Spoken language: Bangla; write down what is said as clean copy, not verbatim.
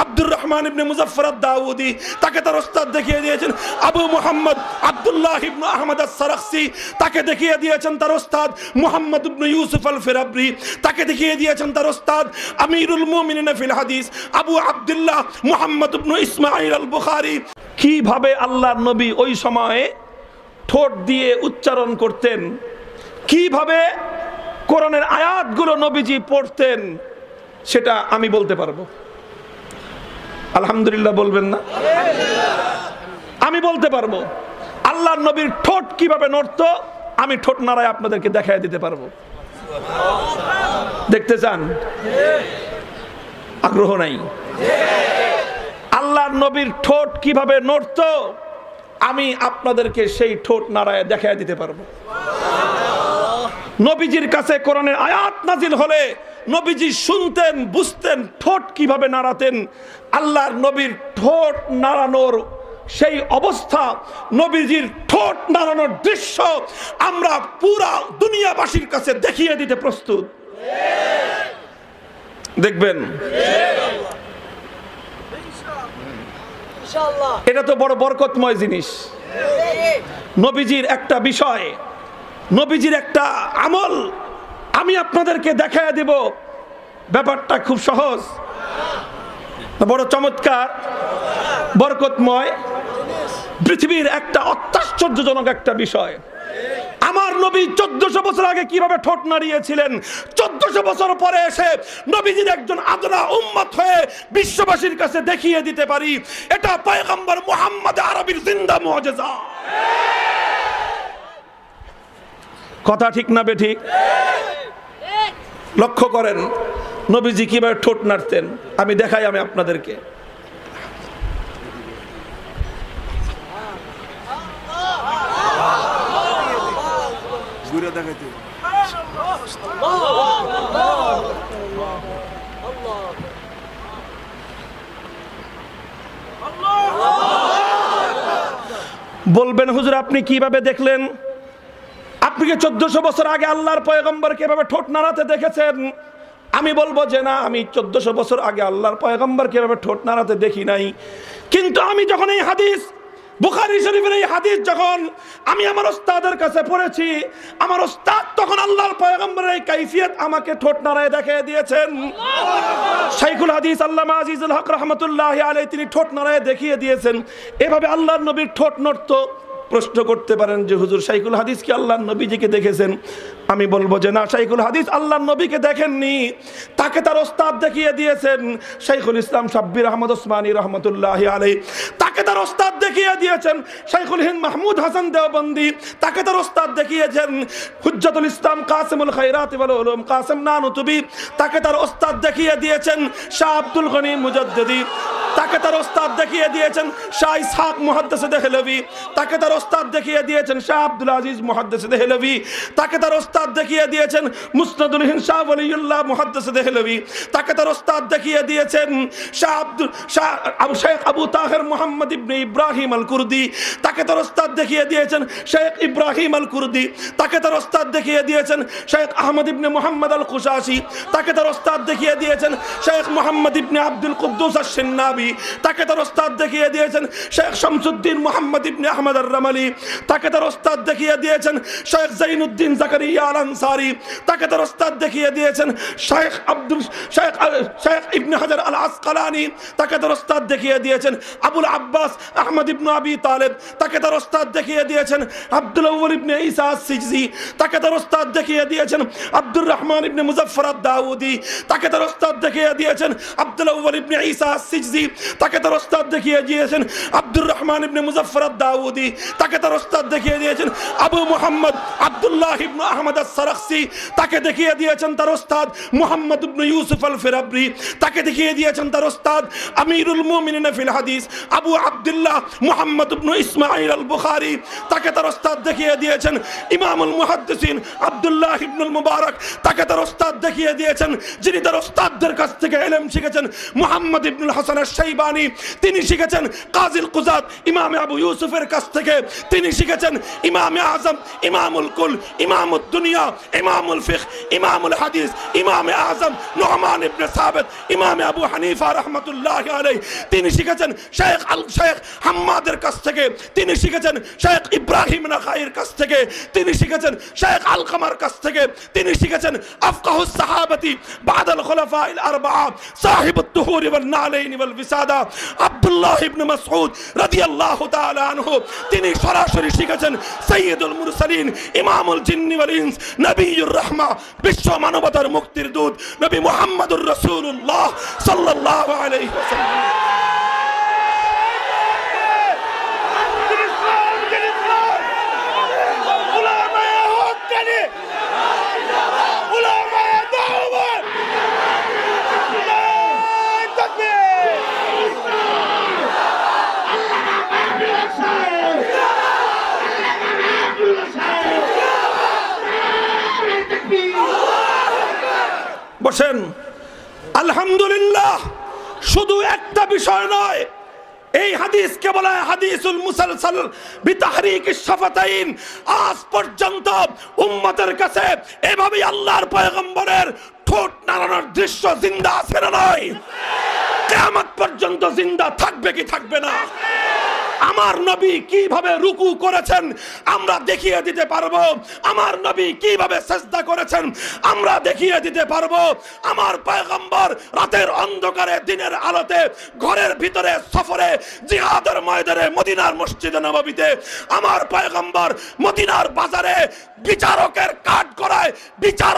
আব্দুর রহমান ইবনে মুজাফফর আদ-দাউদি, তাকে তার ওস্তাদ দেখিয়ে দিয়েছেন আবু মুহাম্মদ আব্দুল্লাহ ইবনে আহমদ আস-সারাখসি, তাকে দেখিয়ে দিয়েছেন তার ওস্তাদ মুহাম্মদ ইবনে ইউসুফ আল-ফিরাবরি, তাকে দেখিয়ে দিয়েছেন তার ওস্তাদ আমিরুল মুমিনিন ফিল হাদিস আবু আব্দুল্লাহ মুহাম্মদ ইবনে ইসমাঈল আল-বুখারী। কিভাবে আল্লাহর নবী ওই সময়ে ঠোঁট দিয়ে উচ্চারণ করতেন, কিভাবে কোরআনের আয়াতগুলো নবীজি পড়তেন, সেটা আমি বলতে পারবো। আলহামদুলিল্লাহ বলবেন না? আমি বলতে পারবো। আল্লাহর নবীর ঠোঁট কিভাবে নড়তো আমি ঠোঁট নাড়ায় আপনাদেরকে দেখায় দিতে পারবো। দেখতে চান? আগ্রহ নাই? আল্লাহর নবীর ঠোঁট কিভাবে নড়তো আমি আপনাদেরকে সেই ঠোঁট নাড়ায় দেখায় দিতে পারবো। নবীজির কাছে কোরআনের আয়াত নাজিল হলে নবীজি শুনতেন, বুঝতেন ঠোঁট কিভাবে নাড়াতেন। আল্লাহর নবীর ঠোঁট নাড়ানোর সেই অবস্থা, নবীজির ঠোঁট নাড়ানোর দৃশ্য আমরা পুরা দুনিয়াবাসীর কাছে দেখিয়ে দিতে প্রস্তুত। দেখবেন? এটা তো বড় বরকতময় জিনিস। নবীজির একটা বিষয়, নবীজির একটা আমল আমি আপনাদেরকে দেখায় দেব। ব্যাপারটা খুব সহজ, বড় চমৎকার, বরকতময়, পৃথিবীর একটা অত্যাশ্চর্যজনক একটা বিষয়। আমার নবী 1400 বছর আগে কিভাবে ঠোঁট নাড়িয়েছিলেন, 1400 বছর পরে এসে নবীজির একজন আদনা উম্মত হয়ে বিশ্ববাসীর কাছে দেখিয়ে দিতে পারি। এটা পয়গম্বর মুহাম্মদ আরবির জিন্দা মুআজিজা। কথা ঠিক না বেঠিক? লক্ষ্য করেন নবীজি কিভাবে ঠোঁট নাড়তেন, আমি দেখাই আমি আপনাদেরকে। বলবেন হুজুর আপনি কিভাবে দেখলেন? আপনি কি 1400 বছর আগে আল্লাহর পয়গম্বর কিভাবে ঠোঁট নাড়াতে দেখেছেন? আমি বলবো যে না, আমি 1400 বছর আগে আল্লাহর পয়গম্বর কিভাবে ঠোঁট নাড়াতে দেখি নাই। কিন্তু আমি যখন এই হাদিস, বুখারী শরীফের এই হাদিস যখন আমি আমার ওস্তাদের কাছে পড়েছি, আমার ওস্তাদ তখন আল্লাহর পয়গম্বরের এই কাইফিয়ত আমাকে ঠোঁট নাড়ায় দেখিয়ে দিয়েছেন। শাইখুল হাদিস আল্লামা আজিজুল হক রাহমাতুল্লাহি আলাইহি তিনি ঠোঁট নাড়ায় দেখিয়ে দিয়েছেন। এভাবে আল্লাহর নবীর ঠোঁট নড়তো। প্রশ্ন করতে পারেন যে হুজুর শাইখুল হাদিস কি আল্লাহর নবীজিকে দেখেছেন? আমি বলবো যে না, শাইখুল হাদিস আল্লাহর নবীকে দেখেননি, তাকে তার ওস্তাদ দেখিয়ে দিয়েছেন। শাইখুল ইসলাম শাব্বির আহমদ ওসমানী রহমতুল্লাহি আলাইহি, তাকে তার ওস্তাদ দেখিয়ে দিয়েছেন। শাইখুল হিন্দ মাহমুদ হাসান দেওবন্দি, তাকে তার ওস্তাদ দেখিয়েছেন। হুজ্জাতুল ইসলাম কাসিমুল খায়রাত ওয়াল উলুম কাসিম নানুতুবি, তাকে তার ওস্তাদ দেখিয়ে দিয়েছেন। শাহ আব্দুল গনি মুজাদ্দিদি, তাকে তার ওস্তাদ দেখিয়ে দিয়েছেন। শাহ ইসহাক মুহাদ্দিস দেহলভি, তাকে তার ওস্তাদ দেখিয়ে দিয়েছেন। শাহ আব্দুল আজিজ মুহাদ্দিস দেহলভি, তাকে তার ওস্তাদ দেখিয়ে দিয়েছেন। মুসনাদুল হিন্দ শাহ ওয়ালিউল্লাহ মুহাদ্দিস দেহলভি, তাকে তার ওস্তাদ দেখিয়ে দিয়েছেন। শেখ আবু তাহের মুহাম্মদ ইবনে ইব্রাহিম আল কুরদি, তাকে তার ওস্তাদ দেখিয়ে দিয়েছেন। শেখ ইব্রাহিম আল কুরদি, তাকে তার ওস্তাদ দেখিয়ে দিয়েছেন। শেখ আহমদ ইবনে মুহাম্মদ আল কুশাশি, তাকে তার ওস্তাদ দেখিয়ে দিয়েছেন। শেখ মুহাম্মদ ইবনে আব্দুল কুদ্দুস আশ-শিন্নাবি, তাকে তার ওস্তাদ দেখিয়ে দিয়েছেন। শেখ শামসুদ্দিন মুহাম্মদ ইবনে আহমদ আর-রামালি, তাকে তার ওস্তাদ দেখিয়ে দিয়েছেন। শেখ জাইনুদ্দিন জাকারিয়া আল আনসারি, তাকে তার ওস্তাদ দেখিয়ে দিয়েছেন। শেখ ইবনে হাজার আল আসকালানি, তাকে তার ওস্তাদ দেখিয়ে দিয়েছেন। আবুল আব্বাস আহমদ ইবনে আবি তালেব, তাকে তার ওস্তাদ দেখিয়ে দিয়েছেন। আব্দুল আউয়াল ইবনে ঈসা আস-সিজজি, তাকে তার ওস্তাদ দেখিয়ে দিয়েছেন। আব্দুর রহমান ইবনে মুজাফফর আদ-দাউদি, তাকে তার ওস্তাদ দেখিয়ে দিয়েছেন। আব্দুল আউয়াল ইবনে ঈসা আস-সিজজি, তাকে তার ওস্তাদ দেখিয়ে দিয়েছেন। আব্দুর রহমান ইবনে মুজাফফর আদ-দাউদি, তাকে তার ওস্তাদ দেখিয়ে দিয়েছেন। আবু মুহাম্মদ আব্দুল্লাহ ইবনে আহমদ আস-সারাখসি, তাকে দেখিয়ে দিয়েছেন তার ওস্তাদ মুহাম্মদ ইবনে ইউসুফ আল-ফিরাবরি, তাকে দেখিয়ে দিয়েছেন তার ওস্তাদ আমিরুল মুমিনিন ফিল হাদিস আবু আব্দুল্লাহ মুহাম্মদ ইবনে ইসমাঈল আল-বুখারী, তাকে তার ওস্তাদ দেখিয়ে দিয়েছেন। ইমামুল মুহাদ্দিসিন আব্দুল্লাহ ইবনুল মুবারক, তাকে তার ওস্তাদ দেখিয়ে দিয়েছেন। যিনি তার ওস্তাদদের কাছ থেকে ইলম শিখেছেন। মুহাম্মদ ইবনুল হাসান শাইবানি, তিনি শিখেছেন কাজিল কুজাত ইমামে আবু ইউসুফের কাছ থেকে, তিনি শিখেছেন ইমামে আজম ইমামুল কুল ইমামুদ দুনিয়া ইমামুল ফিকহ ইমামুল হাদিস ইমামে আজম নুমান ইবনে সাবিত ইমামে আবু হানিফা রাহমাতুল্লাহি আলাইহি, তিনি শিখেছেন শেখ হাম্মাদের কাছ থেকে, তিনি শিখেছেন শেখ ইব্রাহিম নাখাইর কাছ থেকে, তিনি শিখেছেন শেখ আলকামার কাছ থেকে, তিনি শিখেছেন আফকাহুস সাহাবাতি বাদাল খুলাফাইল আরবাআ সাহিবুত তুহুর ওয়াল নালাইন ওয়াল বিসাদা আব্দুল্লাহ ইবনে মাসউদ রাদিয়াল্লাহু তাআলা আনহু, তিনি সরাসরি শিখেছেন সাইয়্যিদুল মুরসালিন ইমামুল জিন্নি ওয়াল ইনস নবিয়ুর রাহমা, বিশ্ব মানবতার মুক্তির দূত নবী মুহাম্মদুর রাসূলুল্লাহ সাল্লাল্লাহু আলাইহি ওয়াসাল্লাম। বসেন। আলহামদুলিল্লাহ, শুধু একটা বিষয় নয়, এই হাদিসকে বলা হয় হাদিসুল মুসালসাল বিতাহরিকিশ শাফাতাইন। আজ পর্যন্ত উম্মতের কাছে এভাবে আল্লাহর পয়গম্বরের ঠোঁট নাড়ানোর দৃশ্য জিন্দা আছে না নয়? কিয়ামত পর্যন্ত জিন্দা থাকবে কি থাকবে না? আমার নবী কিভাবে রুকু করেছেন আমরা দেখিয়ে দিতে পারবো, আমার নবী কিভাবে সিজদা করেছেন আমরা দেখিয়ে দিতে পারবো। আমার পয়গম্বর রাতের অন্ধকারে দিনের আলোতে ঘরের ভিতরে সফরে জিহাদের ময়দানে মদিনার মসজিদে নববীতে আমার পয়গম্বর মদিনার বাজারে বিচারকের কাঠ করায় বিচারক